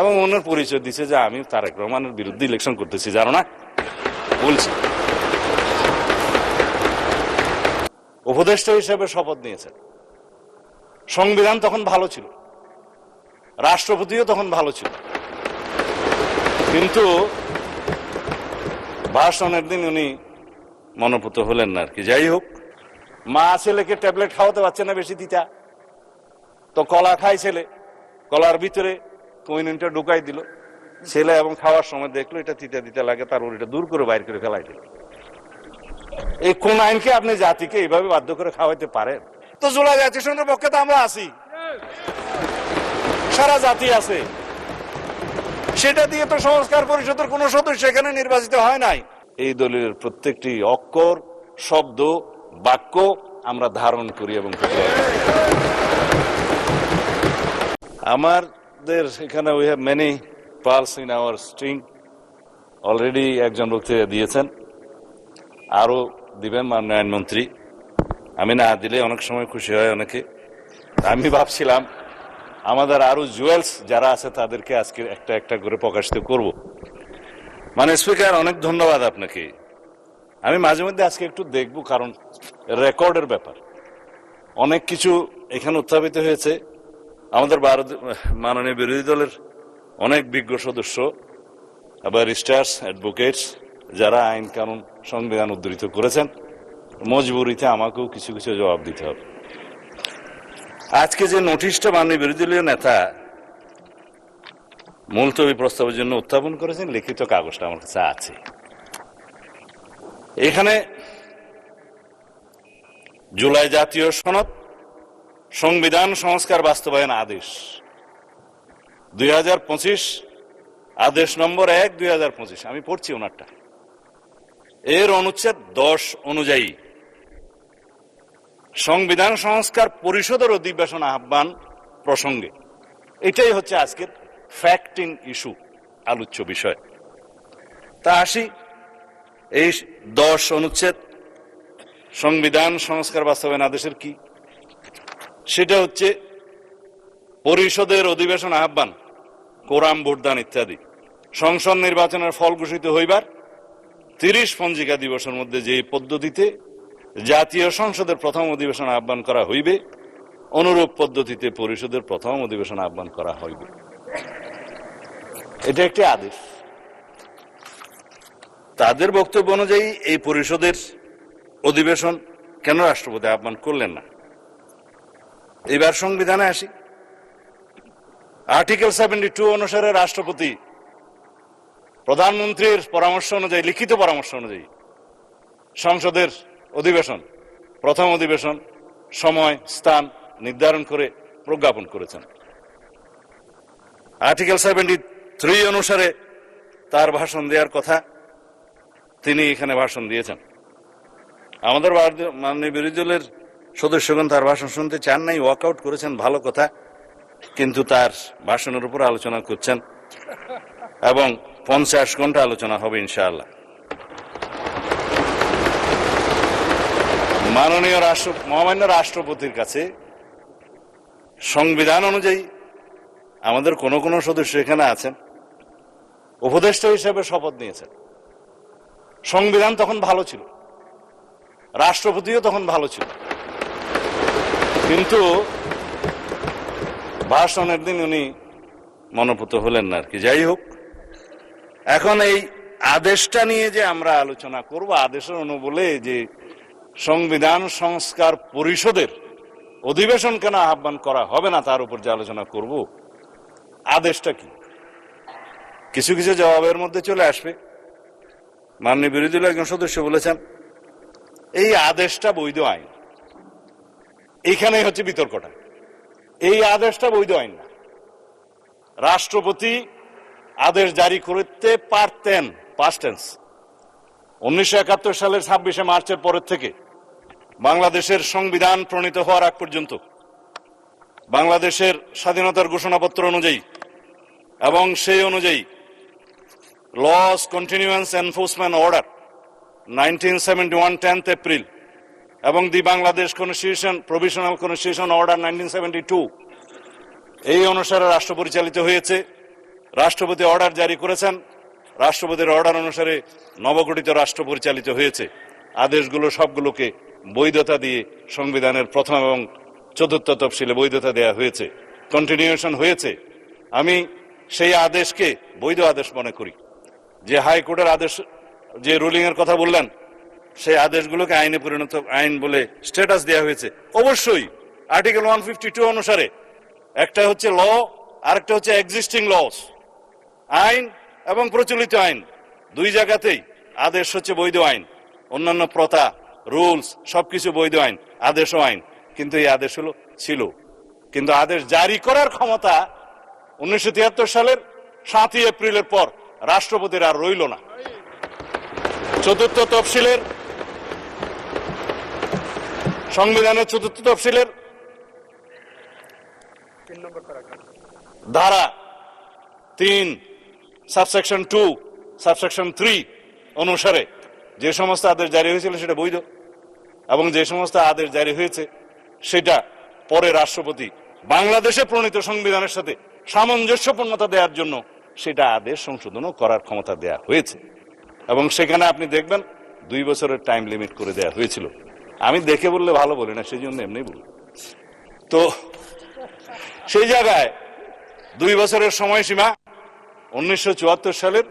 এবং ওনার পরিচয় দিচ্ছে যে আমি তারেক রহমানের বিরুদ্ধে ইলেকশন করতেছি, জানো না? বলছি উপদেষ্টা হিসেবে শপথ নিয়েছেন। সংবিধান তখন ভালো ছিল, রাষ্ট্রপতিও তখন ভালো ছিল, কিন্তু ভাষণের দিন উনি মনোপুত হলেন না আর কি। যাই হোক, মা ছেলেকে ট্যাবলেট খাওয়াতে পারছে না বেশি দিতা, তো কলা খাই ছেলে, কলার ভিতরে কুইনটা ঢুকাই দিল ছেলে, এবং খাওয়ার সময় দেখলো এটা তিতা দিতে লাগে, তার এটা দূর করে বাইর করে ফেলাই দিল। এই কোন আইনকে আপনি জাতিকে এইভাবে বাধ্য করে খাওয়াইতে পারেন? তো জুলাই জাতিসংঘের পক্ষে তো আমরা আছি, সারা জাতি আছে, সেটা দিয়ে তো সংস্কার পরিষদের কোন সদস্য এখানে নির্বাচিত হয় নাই। এই দলের প্রত্যেকটি অক্ষর, শব্দ, বাক্য আমরা ধারণ করি এবং আমাদের এখানে we have many pearls in our string. Already একজন বক্তৃতা দিয়েছেন, আরো দিবেন মাননীয় আইনমন্ত্রী। আমি না দিলে অনেক সময় খুশি হয় অনেকে। আমি ভাবছিলাম আমাদের আরো জুয়েলস যারা আছে তাদেরকে আজকে একটা একটা করে প্রকাশিত করব। মানে স্পিকার, অনেক ধন্যবাদ আপনাকে। আমি মাঝে মধ্যে আজকে একটু দেখব, কারণ রেকর্ডের ব্যাপার অনেক কিছু এখানে উত্থাপিত হয়েছে। আমাদের মাননীয় বিরোধী দলের অনেক বিজ্ঞ সদস্য, ব্যারিস্টার্স, অ্যাডভোকেটস যারা আইন কানুন সংবিধান উদ্ধৃত করেছেন, মজবুরিতে আমাকেও কিছু কিছু জবাব দিতে হবে। আজকে যে নোটিশটা মাননীয় বিরোধী দলীয় নেতা মুলতবি প্রস্তাবের জন্য উত্থাপন করেছেন, লিখিত কাগজটা আমার কাছে আছে। এখানে জুলাই জাতীয় সনদ সংবিধান সংস্কার বাস্তবায়ন আদেশ 2025, আদেশ নম্বর 1 2025, আমি পড়ছি ওনারটা। এর অনুচ্ছেদ 10 অনুযায়ী সংবিধান সংস্কার পরিষদের অধিবেশন আহ্বান প্রসঙ্গে, এটাই হচ্ছে আজকের ফ্যাক্টিং ইস্যু, আলোচ্য বিষয়। তা আসি, এই 10 অনুচ্ছেদ সংবিধান সংস্কার বাস্তবায়ন আদেশের কি? সেটা হচ্ছে পরিষদের অধিবেশন আহ্বান, কোরাম ভোটদান ইত্যাদি সংসদ নির্বাচনের ফল ঘোষিত হইবার 30 পঞ্জিকা দিবসের মধ্যে যে পদ্ধতিতে জাতীয় সংসদের প্রথম অধিবেশন আহ্বান করা হইবে, অনুরূপ পদ্ধতিতে পরিষদের প্রথম অধিবেশন আহ্বান করা হইবে। এটা একটি আদেশ। তাদের বক্তব্য অনুযায়ী এই পরিষদের অধিবেশন কেন রাষ্ট্রপতি আহ্বান করলেন না? এবার সংবিধানে আসি। আর্টিকেল 72 অনুসারে রাষ্ট্রপতি প্রধানমন্ত্রীর পরামর্শ অনুযায়ী, লিখিত পরামর্শ অনুযায়ী সংসদের অধিবেশন, প্রথম অধিবেশন সময় স্থান নির্ধারণ করে প্রজ্ঞাপন করেছেন। আর্টিকেল 73 অনুসারে তার ভাষণ দেওয়ার কথা, তিনি এখানে ভাষণ দিয়েছেন। আমাদের মাননীয় বিরোধী দলের সদস্যগণ তার ভাষণ শুনতে চান নাই, ওয়াকআউট করেছেন, ভালো কথা, কিন্তু তার ভাষণের উপর আলোচনা করছেন এবং 50 ঘন্টা আলোচনা হবে ইনশাআল্লাহ। মাননীয় মহামান্য রাষ্ট্রপতির কাছে সংবিধান অনুযায়ী আমাদের কোন কোন সদস্য এখানে আছেন, উপদেষ্টা হিসেবে শপথ নিয়েছেন। সংবিধান তখন ভালো ছিল, রাষ্ট্রপতিও তখন ভালো ছিল, কিন্তু ভাষণের দিন উনি মনোপুত হলেন না আর কি। যাই হোক, এখন এই আদেশটা নিয়ে যে আমরা আলোচনা করব, আদেশের অনুবলে যে সংবিধান সংস্কার পরিষদের অধিবেশন কেন আহ্বান করা হবে না তার উপর যে আলোচনা করব, আদেশটা কি, কিছু কিছু জবাবের মধ্যে চলে আসবে। মাননীয় বিরোধী দলের একজন সদস্য বলেছেন এই আদেশটা বৈধ আইন। এইখানেই হচ্ছে বিতর্কটা। এই আদেশটা বৈধ আইন না। রাষ্ট্রপতি আদেশ জারি করতে পারতেন, পাস্ট টেন্স। 1971 সালের 26শে মার্চের পরের থেকে বাংলাদেশের সংবিধান প্রণীত হওয়ার আগ পর্যন্ত বাংলাদেশের স্বাধীনতার ঘোষণাপত্র অনুযায়ী এবং সেই অনুযায়ী laws continuance enforcement order 1971 10th April এবং the Bangladesh constitution provisional constitution order 1972, এই অনুসারে রাষ্ট্র পরিচালিত হয়েছে রাষ্ট্রপতি অর্ডার জারি করেছেন, রাষ্ট্রপতির অর্ডার অনুসারে নবগঠিত রাষ্ট্র পরিচালিত হয়েছে। আদেশগুলো সবগুলোকে বৈধতা দিয়ে সংবিধানের প্রথম এবং চতুর্থ তফসিলে বৈধতা দেওয়া হয়েছে, কন্টিনিউশন হয়েছে। আমি সেই আদেশকে বৈধ আদেশ মনে করি। যে হাইকোর্টের আদেশ, যে রুলিং এর কথা বললেন, সেই আদেশগুলোকে আইনে পরিণত, আইন বলে স্ট্যাটাস দেওয়া হয়েছে। অবশ্যই আর্টিকেল 152 অনুসারে একটা হচ্ছে ল, আরেকটা হচ্ছে এক্সিস্টিং লস। আইন এবং প্রচলিত আইন দুই জায়গাতেই আদেশ হচ্ছে বৈধ আইন। অন্যান্য প্রথা, রুলস সবকিছু বৈধ আইন, আদেশও আইন। কিন্তু এই আদেশ হলো ছিল, কিন্তু আদেশ জারি করার ক্ষমতা 1973 সালের 7ই এপ্রিলের পর রাষ্ট্রপতির আর রইল না। চতুর্থ তফসিলের, সংবিধানের চতুর্থ তফসিলের ধারা 3 সাবসেকশন 2 সাবসেকশন 3 অনুসারে যে সমস্ত আদেশ জারি হয়েছিল সেটা বৈধ, এবং যে সমস্ত আদেশ জারি হয়েছে সেটা পরে রাষ্ট্রপতি বাংলাদেশে প্রণীত সংবিধানের সাথে সামঞ্জস্যপূর্ণতা দেওয়ার জন্য সেটা আদেশ সংশোধনও করার ক্ষমতা দেয়া হয়েছে। এবং সেখানে আপনি দেখবেন 2 বছরের টাইম লিমিট করে দেয়া হয়েছিল। আমি দেখে বললে ভালো বলি না, সেই জন্য এমনি বলি। তো সেই জায়গায় 2 বছরের সময়সীমা 1974 সালের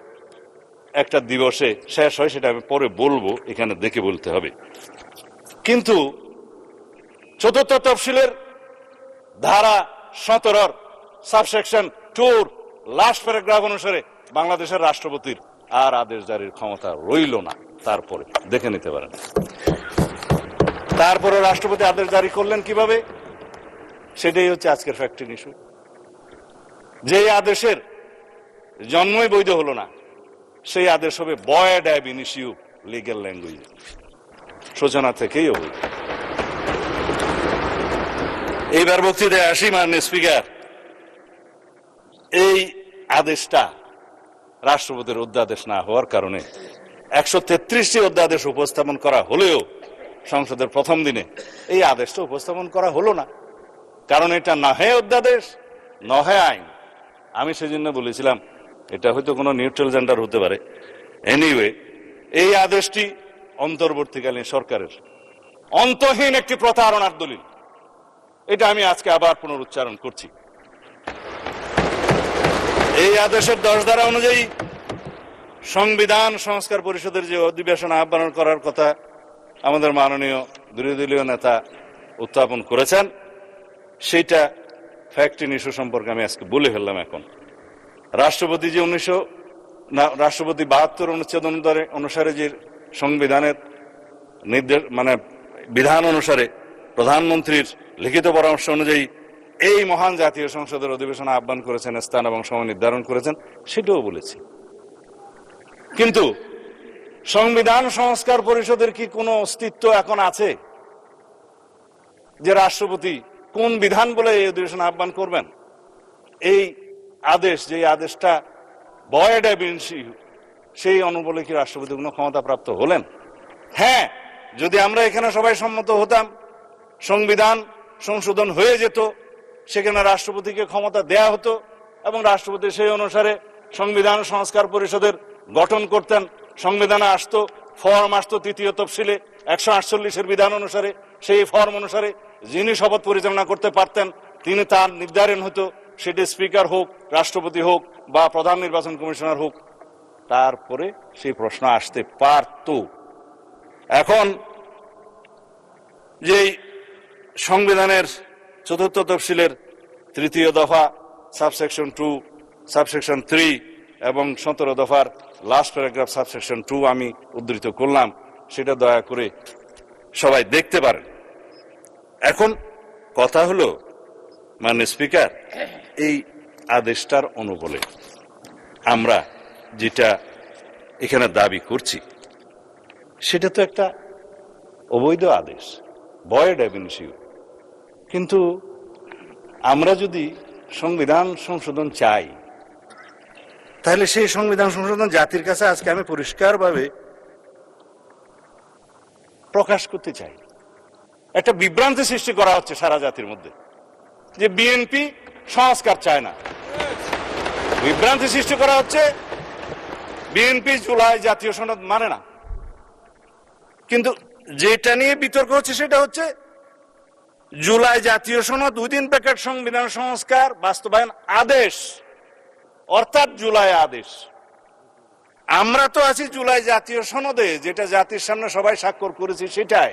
একটা দিবসে শেষ হয়, সেটা আমি পরে বলবো, এখানে দেখে বলতে হবে। কিন্তু চতুর্থ তফসিলের ধারা 17 সাবসেকশন 2 লাস্ট প্যারাগ্রাফ অনুসারে বাংলাদেশের রাষ্ট্রপতির আর আদেশ জারির ক্ষমতা রইল না। তারপরে দেখে নিতে পারেন। তারপরে রাষ্ট্রপতি আদেশ জারি করলেন কিভাবে, সেটাই হচ্ছে আজকের ফ্যাক্টর ইস্যু। যে আদেশের জন্মই বৈধ হলো না, সেই আদেশ হবে ভয়েড অ্যাব ইনিশিও লিগ্যাল ল্যাঙ্গুয়েজ, সূচনা থেকেই অবৈধ। এইবার বক্তৃতায় আসি। মাননীয় স্পিকার, এই আদেশটা রাষ্ট্রপতির অধ্যাদেশ না হওয়ার কারণে 133টি অধ্যাদেশ উপস্থাপন করা হলেও সংসদের প্রথম দিনে এই আদেশটা উপস্থাপন করা হলো না, কারণ এটা না হয় অধ্যাদেশ, না হয় আইন। আমি সেজন্য বলেছিলাম এটা হয়তো কোনো নিউট্রাল জেন্ডার হতে পারে। এনিওয়ে, এই আদেশটি অন্তর্বর্তীকালীন সরকারের অন্তহীন একটি প্রতারণার দলিল। এটা আমি আজকে আবার পুনরুচ্চারণ করছি। এই আদেশের 10 ধারা অনুযায়ী সংবিধান সংস্কার পরিষদের যে অধিবেশন আহ্বান করার কথা আমাদের মাননীয় বিরোধী দলীয় নেতা উত্থাপন করেছেন, সেটা ফ্যাক্ট ইন ইস্যু সম্পর্কে আমি আজকে বলে ফেললাম। এখন রাষ্ট্রপতি যে রাষ্ট্রপতি 72 অনুচ্ছেদ অনুসারে যে সংবিধানের নির্দেশ, মানে বিধান অনুসারে প্রধানমন্ত্রীর লিখিত পরামর্শ অনুযায়ী এই মহান জাতীয় সংসদের অধিবেশন আহ্বান করেছেন, স্থান এবং সময় নির্ধারণ করেছেন, সেটাও বলেছি। কিন্তু সংবিধান সংস্কার পরিষদের কি কোনো অস্তিত্ব এখন আছে, যে রাষ্ট্রপতি কোন বিধান বলে এই অধিবেশন আহ্বান করবেন? এই আদেশ, যে আদেশটা ভয়েড অ্যাব ইনিশিও, সেই অনুবলে কি রাষ্ট্রপতি কোনো ক্ষমতা প্রাপ্ত হলেন? হ্যাঁ, যদি আমরা এখানে সবাই সম্মত হতাম, সংবিধান সংশোধন হয়ে যেত, সেখানে রাষ্ট্রপতিকে ক্ষমতা দেয়া হতো এবং রাষ্ট্রপতি সেই অনুসারে সংবিধান সংস্কার পরিষদের গঠন করতেন। সংবিধানে আসতো, ফর্ম আসতো 3য় তফসিলে 148-এর বিধান অনুসারে। সেই ফর্ম অনুসারে যিনি শপথ পরিচালনা করতে পারতেন, তিনি তার নির্ধারণ হতো, সেটি স্পিকার হোক, রাষ্ট্রপতি হোক বা প্রধান নির্বাচন কমিশনার হোক। তারপরে সেই প্রশ্ন আসতে পারত। এখন যে সংবিধানের 4th তফসিলের 3য় দফা সাবসেকশন 2 সাবসেকশন 3 এবং 17 দফার লাস্ট প্যারাগ্রাফ সাবসেকশন 2 আমি উদ্ধৃত করলাম, সেটা দয়া করে সবাই দেখতে পারেন। এখন কথা হলো, মাননীয় স্পিকার, এই আদেশটার অনুবলে আমরা যেটা এখানে দাবি করছি সেটা তো একটা অবৈধ আদেশ, ভয়েড অ্যাব ইনিশিও। কিন্তু আমরা যদি সংবিধান সংশোধন চাই, তাহলে সেই সংবিধান সংশোধন জাতির কাছে আজকে আমি পরিষ্কারভাবে প্রকাশ করতে চাই। একটা বিভ্রান্তি সৃষ্টি করা হচ্ছে সারা জাতির মধ্যে যে বিএনপি সংস্কার চায় না। বিভ্রান্তি সৃষ্টি করা হচ্ছে। বিএনপি জুলাই জাতীয় সনদ মানে না, কিন্তু যেটা নিয়ে বিতর্ক হচ্ছে সেটা হচ্ছে জুলাই জাতীয় সনদ উইদিন ব্র্যাকেট সংবিধান সংস্কার বাস্তবায়ন আদেশ, অর্থাৎ জুলাই আদেশ। আমরা তো আছি জুলাই জাতীয় সনদে, যেটা জাতির সামনে সবাই স্বাক্ষর করেছি সেটাই।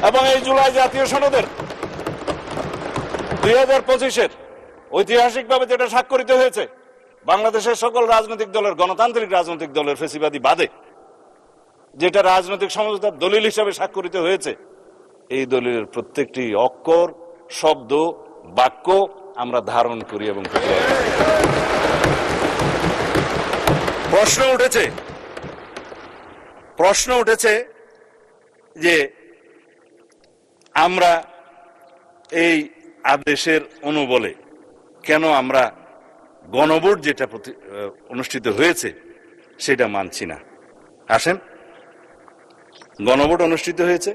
এবং এই জুলাই জাতীয় সনদের 2025-এর ঐতিহাসিকভাবে যেটা স্বাক্ষরিত হয়েছে বাংলাদেশের সকল রাজনৈতিক দলের, গণতান্ত্রিক রাজনৈতিক দলের ফেসিবাদী বাদে, যেটা রাজনৈতিক সমঝোতার দলিল হিসাবে স্বাক্ষরিত হয়েছে, এই দলিলের প্রত্যেকটি অক্ষর, শব্দ, বাক্য আমরা ধারণ করি এবং প্রশ্ন উঠেছে যে আমরা এই আদেশের অনুবলে কেন আমরা গণভোট যেটা অনুষ্ঠিত হয়েছে সেটা মানছি না। আসেন, গণভোট অনুষ্ঠিত হয়েছে,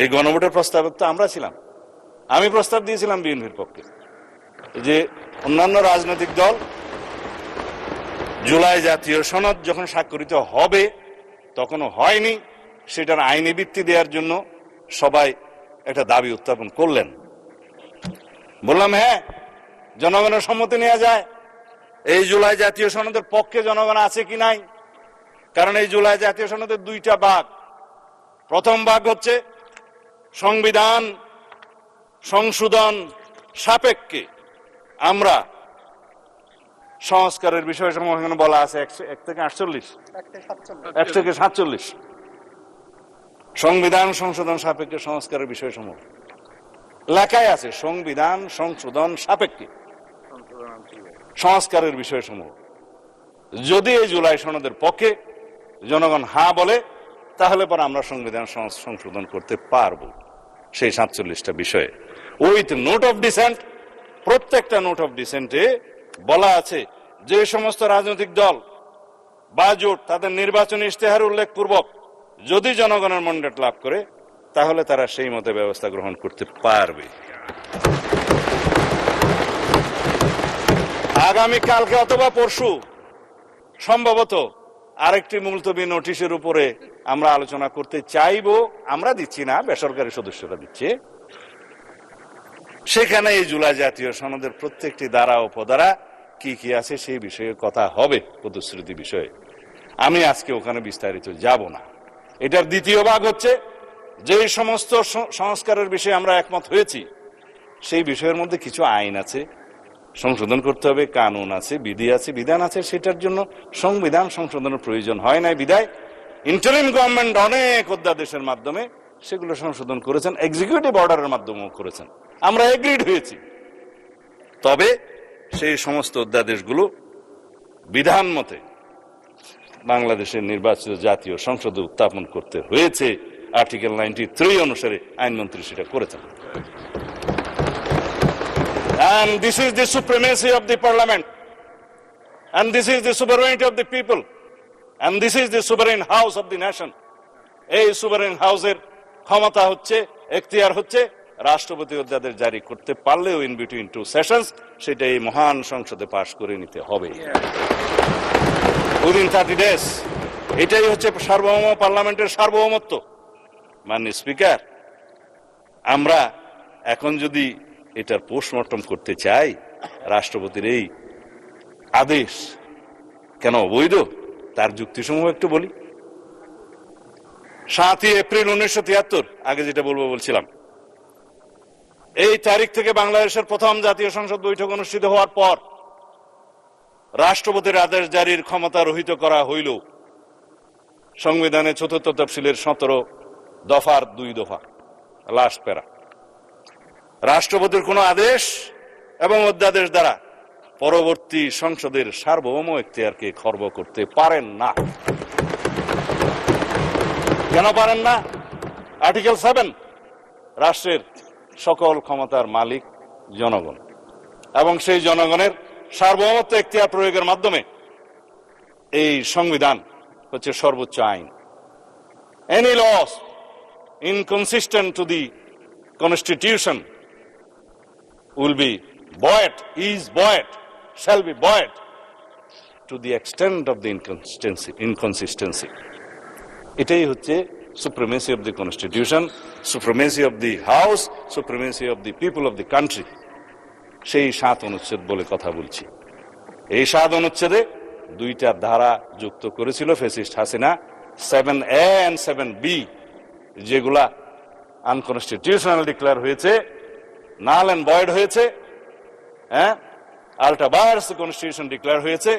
এই গণভোটের প্রস্তাবক তো আমরা ছিলাম। আমি প্রস্তাব দিয়েছিলাম বিএনপির পক্ষে যে অন্যান্য রাজনৈতিক দল জুলাই জাতীয় সনদ যখন স্বাক্ষরিত হবে, তখনও হয়নি, সেটার আইনি ভিত্তি দেওয়ার জন্য সবাই একটা দাবি উত্থাপন করলেন। বললাম হ্যাঁ, জনগণের সম্মতি নেওয়া যায়। এই জুলাই জাতীয় সনদের পক্ষে জনগণ আছে কি নাই, কারণ এই জুলাই জাতীয় সনদের দুইটা ভাগ। প্রথম ভাগ হচ্ছে সংবিধান সংশোধন সাপেক্ষে আমরা সংস্কারের বিষয় সমূহ এখানে বলা আছে 1 থেকে 47 সংবিধান সংশোধন সাপেক্ষে সংস্কারের বিষয় সমূহ লেখাই আছে। সংবিধান সংশোধন সাপেক্ষে সংস্কারের বিষয় সমূহ যদি এই জুলাই সনদের পক্ষে জনগণ হ্যাঁ বলে, তাহলে পর আমরা সংবিধান সংশোধন করতে পারবো সেই 47টা বিষয়ে। উইথ নোট অফ ডিসেন্ট, প্রত্যেকটা নোট অফ ডিসেন্টে বলা আছে যে সমস্ত রাজনৈতিক দল বা জোট তাদের নির্বাচনী ইশতেহার উল্লেখ পূর্বক যদি জনগণের ম্যান্ডেট লাভ করে, তাহলে তারা সেই মতে ব্যবস্থা গ্রহণ করতে পারবে। আগামী কালকে অথবা পরশু সম্ভবত আরেকটি মুলতবি নোটিশের উপরে আমরা আলোচনা করতে চাইবো। আমরা দিচ্ছি না, বেসরকারি সদস্যরা দিচ্ছে। সেখানে এই জুলাই জাতীয় সনদের প্রত্যেকটি ধারা উপধারা কি কি আছে সেই বিষয়ে কথা হবে, প্রতিশ্রুতি বিষয়ে। আমি আজকে ওখানে বিস্তারিত যাব না। এটার দ্বিতীয় ভাগ হচ্ছে যে সমস্ত সংস্কারের বিষয়ে আমরা একমত হয়েছি, সেই বিষয়ের মধ্যে কিছু আইন আছে, সংশোধন করতে হবে, কানুন আছে, বিধি আছে, বিধান আছে, সেটার জন্য সংবিধান সংশোধনের প্রয়োজন হয় নাই বিধায় ইন্টারিম গভর্নমেন্ট অনেক অধ্যাদেশের মাধ্যমে সেগুলো সংশোধন করেছেন, এক্সিকিউটিভ অর্ডারের মাধ্যমেও করেছেন। আমরা এগ্রিড হয়েছি। তবে সেই সমস্ত অধ্যাদেশগুলো বিধান মতে বাংলাদেশের নির্বাচিত জাতীয় সংসদে উত্থাপন করতে হয়েছে। আর্টিকেল 93 অনুসারে আইনমন্ত্রী সেটা করেছেন। And this is the supremacy of the parliament, and this is the sovereignty of the people, and this is the sovereign house of the nation. এই sovereign হাউসের ক্ষমতা হচ্ছে, এখতিয়ার হচ্ছে রাষ্ট্রপতি অধ্যাদেশ জারি করতে পারলেও ইন বিটুইন 2 সেশনস সেটা এই মহান সংসদে পাশ করে নিতে হবে উইদিন 30 days। এটাই হচ্ছে সার্বভৌম পার্লামেন্টের সার্বভৌমত্ব। মাননীয় স্পিকার, আমরা এখন যদি এটার পোস্টমর্টম করতে চাই, রাষ্ট্রপতির এই আদেশ কেন অবৈধ, তার যুক্তিসমূহ একটু বলি। 7 এপ্রিল 1973, আগে যেটা বলছিলাম, এই তারিখ থেকে বাংলাদেশের প্রথম জাতীয় সংসদ বৈঠক অনুষ্ঠিত হওয়ার পর রাষ্ট্রপতির আদেশ জারির ক্ষমতা রহিত করা হইল সংবিধানের 4th তফসিলের 17 দফার 2 দফা, লাস্ট প্যারা। রাষ্ট্রপতির কোন আদেশ এবং অধ্যাদেশ দ্বারা পরবর্তী সংসদের সার্বভৌম এখতিয়ারকে খর্ব করতে পারেন না। কেন পারেন না? আর্টিকেল 7, রাষ্ট্রের সকল ক্ষমতার মালিক জনগণ, এবং সেই জনগণের সার্বভৌমত্ব এখতিয়ার প্রয়োগের মাধ্যমে এই সংবিধান হচ্ছে সর্বোচ্চ আইন। Any laws inconsistent to the constitution will be void, is void, shall be buoyed to the extent of the inconsistency. এটাই হচ্ছে supremacy of the constitution, supremacy of the house, supremacy of the people of the country. সেই 7 অনুচ্ছেদ বলে কথা বলছি। এই 7 অনুচ্ছেদে 2টা ধারা যুক্ত করেছিল fascist Hasina, 7A and 7B, যেগুলা আনকনস্টিটিউশনাল ডিক্লেয়ার হয়েছে, নাল এন্ড ভয়েড হয়েছে, আল্ট্রা ভায়ারস কনস্টিটিউশন ডিক্লেয়ার হয়েছে,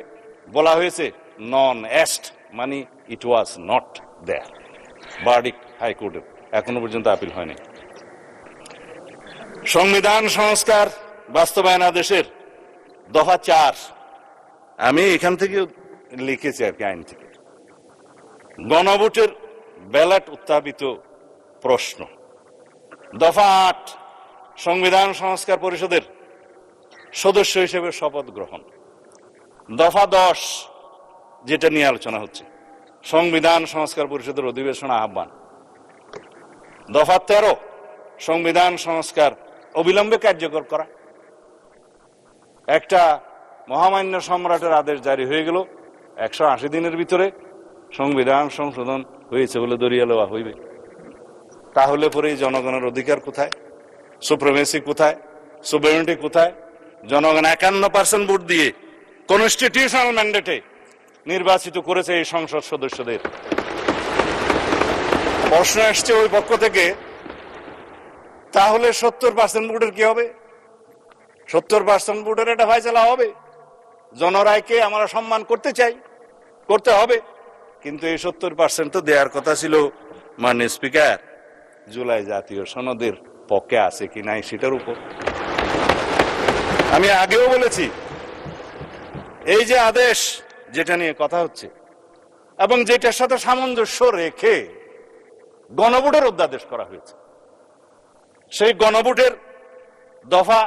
বলা হয়েছে নন এস্ট, মানে ইট ওয়াজ নট দেয়ার। ভার্ডিক্ট হাইকোর্টের এখনো পর্যন্ত আপিল হয়নি। সংবিধান সংস্কার বাস্তবায়ন আদেশের দফা 4, আমি এখান থেকে লিখেছি আর কি, আইন থেকে। গণভোটের ব্যালট উত্থাপিত প্রশ্ন। দফা 8, সংবিধান সংস্কার পরিষদের সদস্য হিসেবে শপথ গ্রহণ। দফা 10, যেটা নিয়ে আলোচনা হচ্ছে, সংবিধান সংস্কার পরিষদের অধিবেশন আহ্বান। দফা 13, সংবিধান সংস্কার অবিলম্বে কার্যকর করা। একটা মহামান্য সম্রাটের আদেশ জারি হয়ে গেল, 180 দিনের ভিতরে সংবিধান সংশোধন হয়েছে বলে ধরিয়ে লওয়া হইবে। তাহলে পরে জনগণের অধিকার কোথায়? সুপ্রিমেসি কোথায়? সুভেরেনিটি কোথায়? জনগণ 51% ভোট দিয়ে কনস্টিটিউশনাল ম্যান্ডেটে নির্বাচিত করেছে এই সংসদ সদস্যদের। প্রশ্ন আসছে ওই পক্ষ থেকে, তাহলে 70% ভোটের কি হবে? 70% ভোটের এটা ফয়সালা হবে। জনরায়কে আমরা সম্মান করতে চাই, করতে হবে, কিন্তু এই 70% তো দেওয়ার কথা ছিল মাননীয় স্পিকার জুলাই জাতীয় সনদের পক্ষে আছে কি নাই সেটার উপর। আমি আগেও বলেছি, এই যে আদেশ যেটা নিয়ে কথা হচ্ছে এবং যেটার সাথে সামঞ্জস্য রেখে গণভোটের অধ্যাদেশ করা হয়েছে, সেই গণভোটের দফা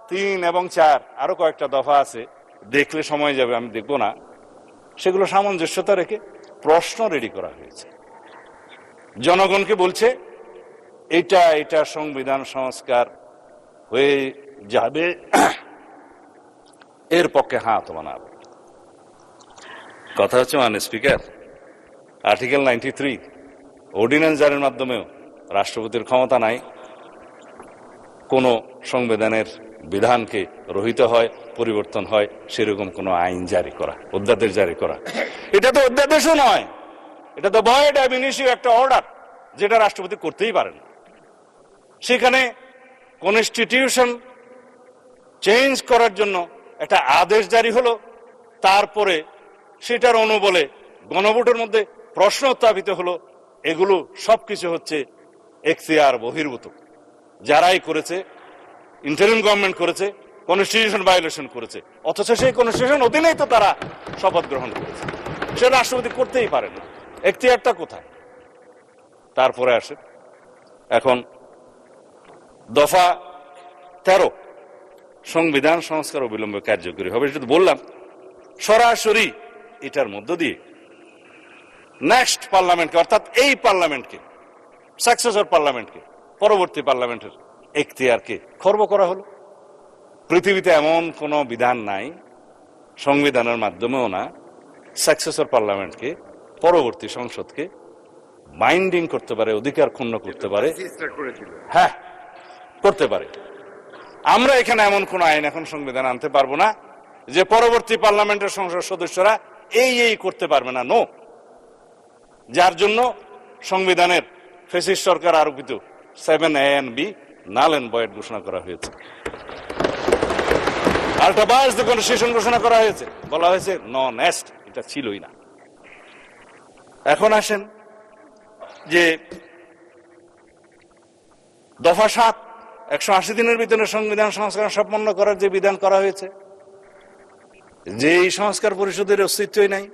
3 এবং 4, আরো কয়েকটা দফা আছে, দেখলে সময় যাবে, আমি দেখবো না। সেগুলো সামঞ্জস্যতা রেখে প্রশ্ন রেডি করা হয়েছে। জনগণকে বলছে এটা সংবিধান সংস্কার হয়ে যাবে, এর পক্ষে হাত বানাবে। কথা হচ্ছে মাননীয় স্পিকার, আর্টিকেল 93 অর্ডিন্যান্স জারির মাধ্যমেও রাষ্ট্রপতির ক্ষমতা নাই কোন সংবিধানের বিধানকে রহিত হয়, পরিবর্তন হয় সেরকম কোন আইন জারি করা, অধ্যাদেশ জারি করা। এটা তো অধ্যাদেশও নয়, এটা তো ভয়েড অ্যাব ইনিশিও একটা অর্ডার, যেটা রাষ্ট্রপতি করতেই পারেন। সেখানে কনস্টিটিউশন চেঞ্জ করার জন্য একটা আদেশ জারি হলো, তারপরে সেটার অনুবলে গণভোটের মধ্যে প্রশ্ন উত্থাপিত হলো। এগুলো সবকিছু হচ্ছে এখতিয়ার বহির্ভূত। যারাই করেছে, ইন্টারিম গভর্নমেন্ট করেছে, কনস্টিটিউশন ভায়োলেশন করেছে, অথচ সেই কনস্টিটিউশন অধীনেই তো তারা শপথ গ্রহণ করেছে। সে রাষ্ট্রপতি করতেই পারে না, এখতিয়ারটা কোথায়? তারপরে আসে এখন দফা 13, সংবিধান সংস্কার অবিলম্বে কার্যকরী হবে। সেটা বললাম, সরাসরি এটার মধ্য দিয়ে নেক্সট পার্লামেন্টকে, অর্থাৎ এই পার্লামেন্টকে, সাকসেসর পার্লামেন্টকে, পরবর্তী পার্লামেন্টের এখতিয়ারকে খর্ব করা হলো। পৃথিবীতে এমন কোন বিধান নাই, সংবিধানের মাধ্যমেও না, সাকসেসর পার্লামেন্টকে, পরবর্তী সংসদকে বাইন্ডিং করতে পারে, অধিকার ক্ষুণ্ণ করতে পারে। হ্যাঁ, করতে পারে। আমরা এখানে এমন কোন আইন এখন সংবিধান আনতে পারবো না যে পরবর্তী পার্লামেন্টের সংসদ সদস্যরা এই করতে পারবে না। নো, যার জন্য সংবিধানের ফ্যাসিস্ট সরকার আরোপিত 7A and B null and void ঘোষণা করা হয়েছে। আল্ট্রা ভায়ারস কনস্টিটিউশন ঘোষণা করা হয়েছে, বলা হয়েছে নন এস্ট, এটা ছিলই না। এখন আসেন যে দফা 7, 180 দিনের ভিতরে সংবিধান সংস্কার সম্পন্ন করার যে বিধান করা হয়েছে, যে এই সংস্কার পরিষদের অস্তিত্বই নাই,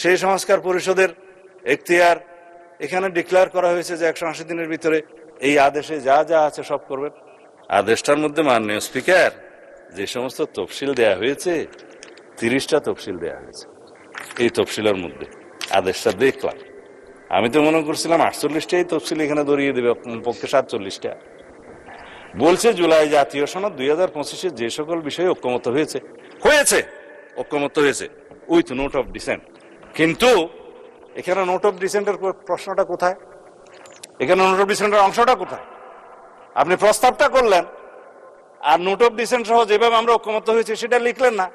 সেই সংস্কার পরিষদের এখতিয়ার এখানে ডিক্লেয়ার করা হয়েছে যে 180 দিনের ভিতরে এই আদেশে যা যা আছে সব করবেন। আদেশটার মধ্যে মাননীয় স্পিকার যে সমস্ত তফসিল দেয়া হয়েছে, 30টা তফসিল দেয়া হয়েছে। এই তফসিলের মধ্যে আদেশটা দেখলাম, আমি তো মনে করছিলাম 48টাই তফসিল এখানে ধরিয়ে দেবে, পক্ষে 47টা। বলছে জুলাই জাতীয় সনদ 2025-এ যে সকল বিষয়ে ঐক্যমত হয়েছে ঐক্যমত হয়েছে উইথ নোট অফ ডিসেন্ট। কিন্তু এখানে নোট অফ ডিসেন্টের প্রশ্নটা কোথায়? এখানে নোট অফ ডিসেন্টের অংশটা কোথায়? আপনি প্রস্তাবটা করলেন আর নোট অফ ডিসেন্ট সহ যেভাবে আমরা ঐক্যমত হয়েছে সেটা লিখলেন না।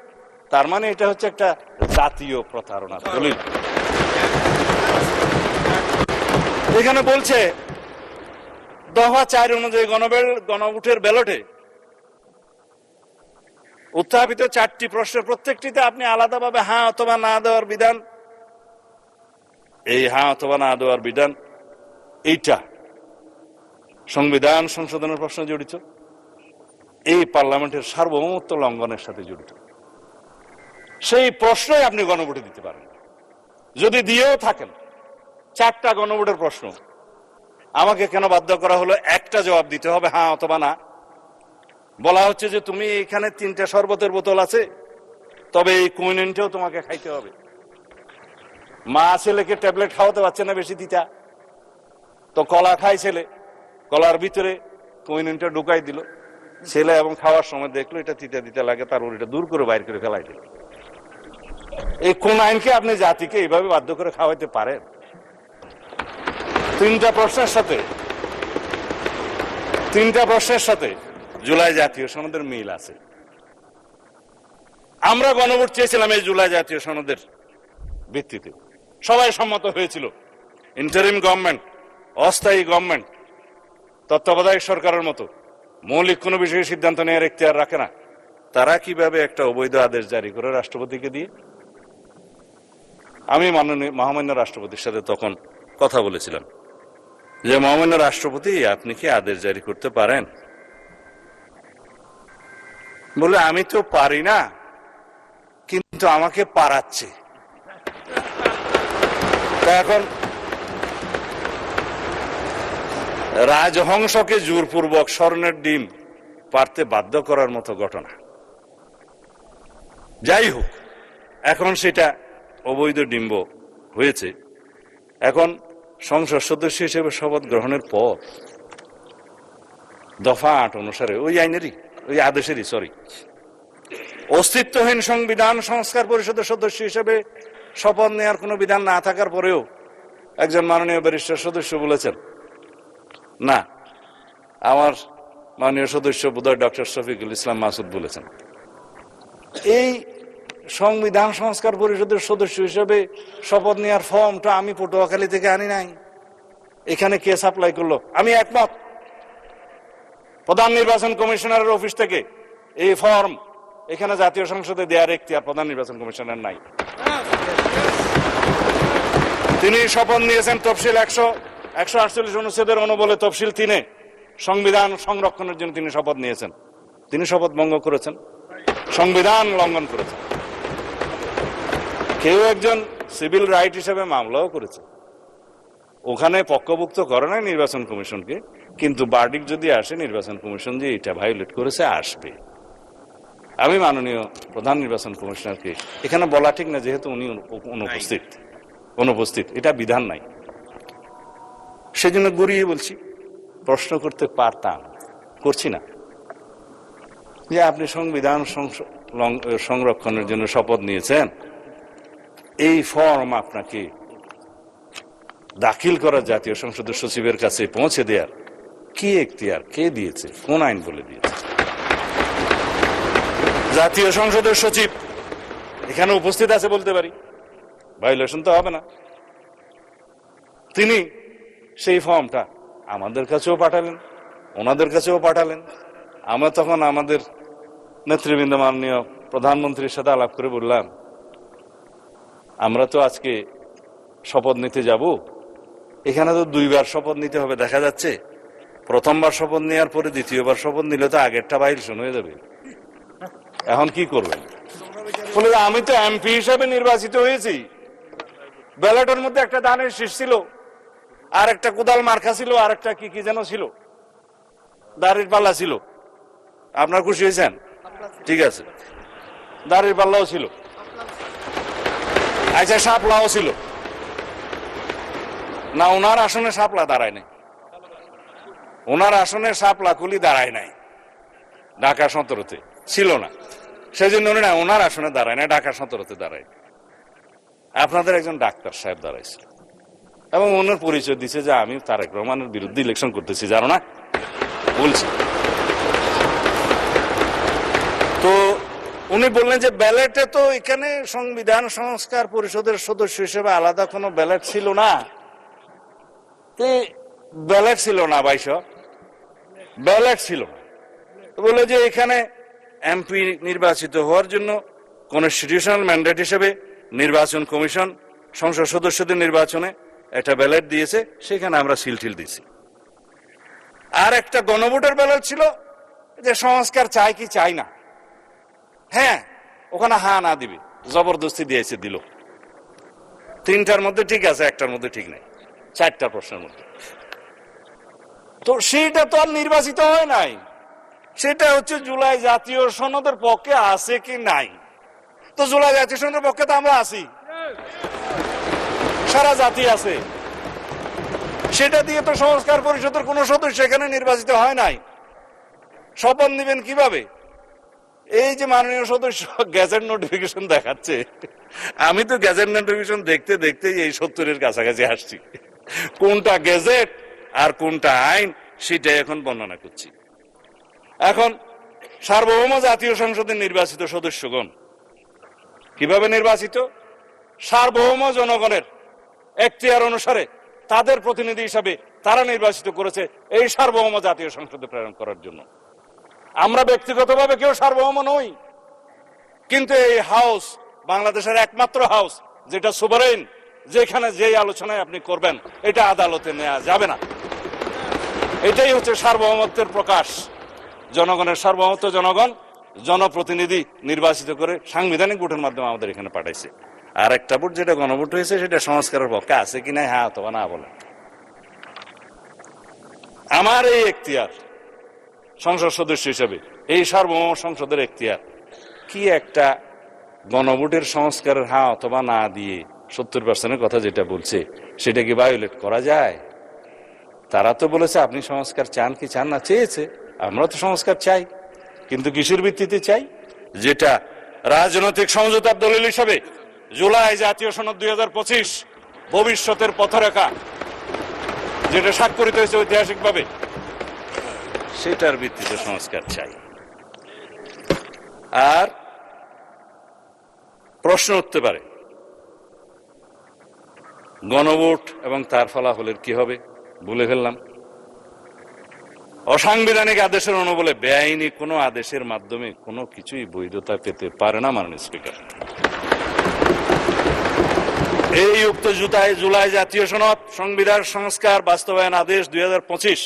তার মানে এটা হচ্ছে একটা জাতীয় প্রতারণা দলিল। এখানে বলছে দফা 4 অনুযায়ী গণভোটের ব্যালটে উত্থাপিত 4টি প্রশ্নের প্রত্যেকটিতে আপনি আলাদাভাবে হ্যাঁ অথবা না দেওয়ার বিধান, এই হ্যাঁ অথবা না দেওয়ার বিধান এইটা সংবিধান সংশোধনের প্রশ্ন জড়িত, এই পার্লামেন্টের সার্বভৌমত্ব লঙ্ঘনের সাথে জড়িত। সেই প্রশ্নই আপনি গণভোটে দিতে পারেন। যদি দিয়েও থাকেন 4টা গণভোটের প্রশ্ন, আমাকে কেন বাধ্য করা হলো একটা জবাব দিতে হবে হ্যাঁ অথবা না? বলা হচ্ছে যে তুমি এখানে 3টা শরবতের বোতল আছে, তবে এই কুইনেনটাও তোমাকে খাইতে হবে। মা ছেলেকে ট্যাবলেট খাওয়াতে পারছে না বেশি তিতা, তো কলা খাই ছেলে, কলার ভিতরে কুইনেনটা ঢুকাই দিল ছেলে, এবং খাওয়ার সময় দেখলো এটা তিতা তিতা লাগে, তার এটা দূর করে বাইর করে ফেলাই দিল। এই কোন আইনকে আপনি জাতিকে এইভাবে বাধ্য করে খাওয়াইতে পারেন? 3টা প্রশ্নের সাথে জুলাই জাতীয় সনদের মিল আছে। আমরা গণভোট চেয়েছিলাম এই জুলাই জাতীয় সনদের ভিত্তিতে, সবাই সম্মত হয়েছিল। ইন্টারিম গভর্নমেন্ট, অস্থায়ী গভর্নমেন্ট, তত্ত্বাবধায়ক সরকারের মতো মৌলিক কোনো বিষয়ে সিদ্ধান্ত নেওয়ার এখতিয়ার রাখে না। তারা কিভাবে একটা অবৈধ আদেশ জারি করে রাষ্ট্রপতিকে দিয়ে? আমি মহামান্য রাষ্ট্রপতির সাথে তখন কথা বলেছিলাম যে মহামান্য রাষ্ট্রপতি, আপনি কি আদেশ জারি করতে পারেন? বলে আমি তো পারি না, কিন্তু আমাকে পারাচ্ছে। এখন রাজহংসকে জোরপূর্বক স্বর্ণের ডিম পারতে বাধ্য করার মতো ঘটনা। যাই হোক, এখন সেটা অবৈধ ডিম্ব হয়েছে। এখন সংসদ সদস্য হিসেবে শপথ গ্রহণের পর দফা 8 অনুসারে ওই আদেশেরই অস্তিত্বহীন সংবিধান সংস্কার পরিষদের সদস্য হিসেবে শপথ নেওয়ার কোনো বিধান না থাকার পরেও একজন মাননীয় ব্যারিস্টার সদস্য বলেছেন, না, আমার মাননীয় সদস্য বোধহয় ডক্টর শফিকুল ইসলাম মাসুদ বলেছেন, এই সংবিধান সংস্কার পরিষদের সদস্য হিসেবে শপথ নেওয়ার ফর্মটা আমি পটুয়াখালী থেকে আনি নাই, এখানে কে সাপ্লাই করলো? আমি একমত, প্রধান নির্বাচন কমিশনারের অফিস থেকে এই ফর্ম এখানে জাতীয় সংসদে দেওয়ার এখতিয়ার প্রধান নির্বাচন কমিশনার নাই। তিনি শপথ নিয়েছেন তফসিল 148 অনুচ্ছেদের অনুবলে তফসিল 3-এ সংবিধান সংরক্ষণের জন্য তিনি শপথ নিয়েছেন। তিনি শপথ ভঙ্গ করেছেন, সংবিধান লঙ্ঘন করেছেন। কেউ একজন সিভিল রাইট হিসেবে মামলাও করেছে, ওখানে পক্ষভুক্ত করে নাই নির্বাচন কমিশনকে, কিন্তু বার্ডিক যদি আসে নির্বাচন কমিশন যে এটা ভায়োলেট করেছে আসবে। আমি মাননীয় প্রধান নির্বাচন কমিশনারকে এখানে বলা ঠিক না, যেহেতু উনি অনুপস্থিত, এটা বিধান নাই, সেজন্য গড়িয়ে বলছি, প্রশ্ন করতে পারতাম, করছি না, যে আপনি সংবিধান সংরক্ষণের জন্য শপথ নিয়েছেন, এই ফর্ম আপনাকে দাখিল করা জাতীয় সংসদের সচিবের কাছে পৌঁছে দেওয়ার কি এখতিয়ার কে দিয়েছে? কোন আইন বলে দিয়েছে? জাতীয় সংসদের সচিব এখানে উপস্থিত আছে বলতে পারি, ভায়োলেশন তো হবে না। তিনি সেই ফর্মটা আমাদের কাছেও পাঠালেন, ওনাদের কাছেও পাঠালেন। আমরা তখন আমাদের নেতৃবৃন্দ মাননীয় প্রধানমন্ত্রীর সাথে আলাপ করে বললাম, আমরা তো আজকে শপথ নিতে যাব, এখানে তো 2বার শপথ নিতে হবে। দেখা যাচ্ছে প্রথমবার শপথ নেওয়ার পরে দ্বিতীয়বার শপথ নিলে তো আগেরটা ভায়োলেশন হয়ে যাবে, এখন কি করবেন? বলে আমি তো এমপি হিসেবে নির্বাচিত হয়েছি, ব্যালটের মধ্যে একটা ধানের শীষ ছিল, আর একটা কোদাল মার্কা ছিল, আর একটা কি যেন ছিল, দাড়ির পাল্লা ছিল। আপনার খুশি হয়েছেন? ঠিক আছে, দাড়ির পাল্লাও ছিল, আচ্ছা শাপলাও ছিল না, ওনার আসনে শাপলা দাঁড়ায় নাই, ওনার আসনে সাপলাকুলি দাঁড়ায় নাই, ঢাকা 17-তে ছিল না, সেজন্য উনি না ওনার আসনে দাঁড়ায় না, ঢাকা 17-তে দাঁড়ায়। আপনাদের একজন ডাক্তার সাহেব দাঁড়াইছিল এবং ওনার পরিচয় দিছে যে আমি তারেক রহমানের বিরুদ্ধে ইলেকশন করতেছি, জানো না বলছি। তো উনি বললেন যে ব্যালেটে তো এখানে সংবিধান সংস্কার পরিষদের সদস্য হিসেবে আলাদা কোনো ব্যালেট ছিল না। ব্যালেট ছিল না ভাইস, ব্যালেট ছিল না। বললো যে এখানে এমপি নির্বাচিত হওয়ার জন্য কনস্টিটিউশনাল ম্যান্ডেট হিসেবে নির্বাচন কমিশন সংসদ সদস্যদের নির্বাচনে একটা ব্যালেট দিয়েছে, সেখানে আমরা সিলটিল দিছি। আর একটা গণভোটের ব্যালেট ছিল যে সংস্কার চাই কি চাই না, হ্যাঁ ওখানে হা না দিবে, জবরদস্তি দিয়েছে, দিল। তিনটার মধ্যে ঠিক আছে, একটার মধ্যে ঠিক নাই, চারটা প্রশ্নের মধ্যে। তো সেইটা তো আর নির্বাচিত হয় নাই, সেটা হচ্ছে জুলাই জাতীয় সনদের পক্ষে আছে কি নাই। তো জুলাই জাতীয় সনদের পক্ষে তো আমরা আছি, সারা জাতি আছে, সেটা দিয়ে তো সংস্কার পরিষদের কোন সদস্য এখানে নির্বাচিত হয় নাই। শপথ নিবেন কিভাবে? এই যে মাননীয় সদস্য গ্যাজেট নোটিফিকেশন দেখাচ্ছে, আমি তো গ্যাজেট নোটিফিকেশন দেখতে দেখতে এই 70-এর কাছাকাছি আসছি, কোনটা গ্যাজেট আর কোনটা আইন সেটাই এখন বর্ণনা করছি। এখন সার্বভৌম জাতীয় সংসদের নির্বাচিত সদস্যগণ কিভাবে নির্বাচিত? সার্বভৌম জনগণের এখতিয়ার অনুসারে তাদের প্রতিনিধি হিসাবে তারা নির্বাচিত করেছে এই সার্বভৌম জাতীয় সংসদে প্রেরণ করার জন্য। আমরা ব্যক্তিগতভাবে কেউ সার্বভৌম নই, কিন্তু এই হাউস বাংলাদেশের একমাত্র হাউস যেটা সুভারেন, যেখানে যেই আলোচনায় আপনি করবেন এটা আদালতে নেওয়া যাবে না। এটাই হচ্ছে সার্বভৌমত্বের প্রকাশ। জনগণের সার্বভৌমত্ব, জনগণ জনপ্রতিনিধি নির্বাচিত করে সাংবিধানিক ভোটের মাধ্যমে আমাদের এখানে পাঠাইছে। আর একটা ভোট যেটা গণভোট হয়েছে সেটা সংস্কারের পক্ষে আছে কিনা হ্যাঁ অথবা না বলে। আমার এই এখতিয়ার সংসদ সদস্য হিসেবে, এই সার্বভৌম সংসদের এখতিয়ার কি একটা গণভোটের সংস্কারের হ্যাঁ অথবা না দিয়ে 70% কথা যেটা বলছে সেটা কি ভায়োলেট করা যায়? তারা তো বলেছে আপনি সংস্কার চান কি চান না, চেয়েছে, আমরা তো সংস্কার চাই, কিন্তু কিসের ভিত্তিতে চাই? যেটা রাজনৈতিক সমঝোতার দলিল হিসাবে জুলাই জাতীয় সনদ 2025 ভবিষ্যতের পথরেখা যেটা স্বাক্ষরিত হয়েছে ঐতিহাসিকভাবে, সেটার ভিত্তিতে সংস্কার চাই। আর প্রশ্ন উঠতে পারে গণভোট এবং তার ফলাফলের কি হবে? বলে ফেললাম, অসাংবিধানিক আদেশের অনুবলে বেআইনি কোনো আদেশের মাধ্যমে কোনো কিছুই বৈধতা পেতে পারে না মাননীয় স্পিকার। এই উক্ত জুলাই জাতীয় সনদ, সংবিধান সংস্কার বাস্তবায়ন আদেশ 2025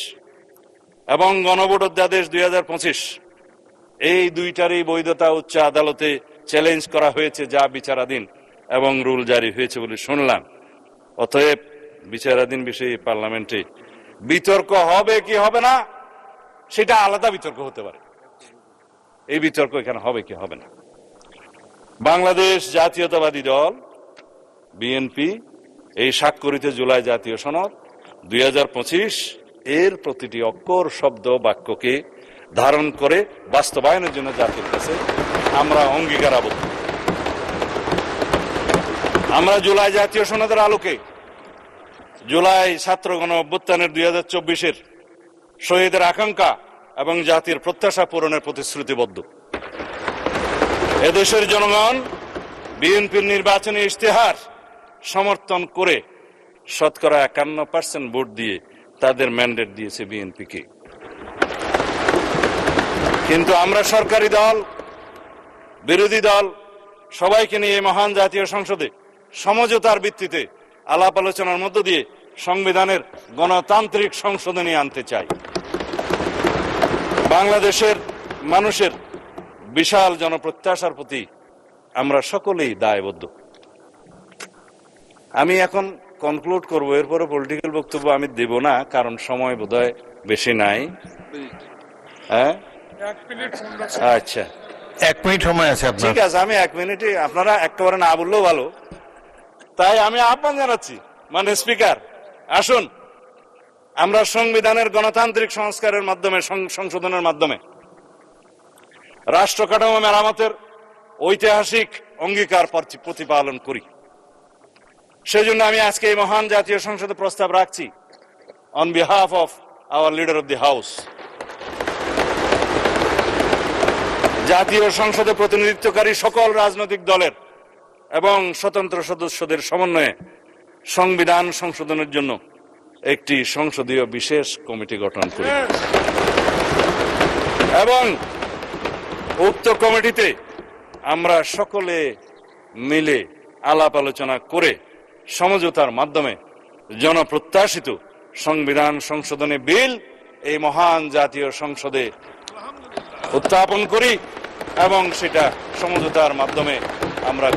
এবং গণভোট অধ্যাদেশ 2025, এই দুইটারই বৈধতা উচ্চ আদালতে চ্যালেঞ্জ করা হয়েছে, যা বিচারাধীন এবং রুল জারি হয়েছে বলে শুনলাম। অতএব বিচারাধীন বিষয়ে পার্লামেন্টে বিতর্ক হবে কি হবে না সেটা আলাদা বিতর্ক হতে পারে, এই বিতর্ক এখানে হবে কি হবে না। বাংলাদেশ জাতীয়তাবাদী দল বিএনপি এই স্বাক্ষরিত জুলাই জাতীয় সনদ 2025 এর প্রতিটি অক্ষর, শব্দ, বাক্যকে ধারণ করে বাস্তবায়নের জন্য জাতির কাছে আমরা অঙ্গীকার আবদ্ধ। আমরা জুলাই জাতীয় সনদের আলোকে জুলাই ছাত্র গণ অভ্যুত্থানের 2024-এর শহীদের আকাঙ্ক্ষা এবং জাতির প্রত্যাশা পূরণের প্রতিশ্রুতিবদ্ধ। এদেশের জনগণ বিএনপির নির্বাচনী ইশতেহার সমর্থন করে শতকরা 51% ভোট দিয়ে তাদের ম্যান্ডেট দিয়েছে বিএনপিকে। কিন্তু আমরা সরকারি দল, বিরোধী দল সবাইকে নিয়ে এই মহান জাতীয় সংসদে সমঝোতার ভিত্তিতে আলাপ আলোচনার মধ্য দিয়ে সংবিধানের গণতান্ত্রিক সংশোধনী আনতে চাই। বাংলাদেশের মানুষের বিশাল জনপ্রত্যাশার প্রতি আমরা সকলেই দায়বদ্ধ। আমি এখন কনক্লুড করবো, এরপরে পলিটিক্যাল বক্তব্য আমি দেব না, কারণ সময় বোধহয় বেশি নাই। হ্যাঁ, আচ্ছা 1 মিনিট সময় আছে আপনার। ঠিক আছে, আমি 1 মিনিটে, আপনারা একেবারে না বললেও ভালো, তাই আমি আহ্বান জানাচ্ছি মানে স্পিকার আসুন, আমরা সংবিধানের গণতান্ত্রিক সংস্কারের মাধ্যমে, সংশোধনের মাধ্যমে রাষ্ট্র কাঠামো মেরামতের ঐতিহাসিক অঙ্গীকার প্রতিপালন করি। সেজন্য আমি আজকে এই মহান জাতীয় সংসদে প্রস্তাব রাখছি on behalf of our leader of the house. জাতীয় সংসদে প্রতিনিধিত্বকারী সকল রাজনৈতিক দলের এবং স্বতন্ত্র সদস্যদের সমন্বয়ে সংবিধান সংশোধনের জন্য একটি সংসদীয় বিশেষ কমিটি গঠন করি এবং উক্ত কমিটিতে আমরা সকলে মিলে আলাপ আলোচনা করে সমঝোতার মাধ্যমে জনপ্রত্যাশিত সংবিধান সংশোধনী বিল এই মহান জাতীয় সংসদে উত্থাপন করি এবং সেটা সমঝোতার মাধ্যমে আমরা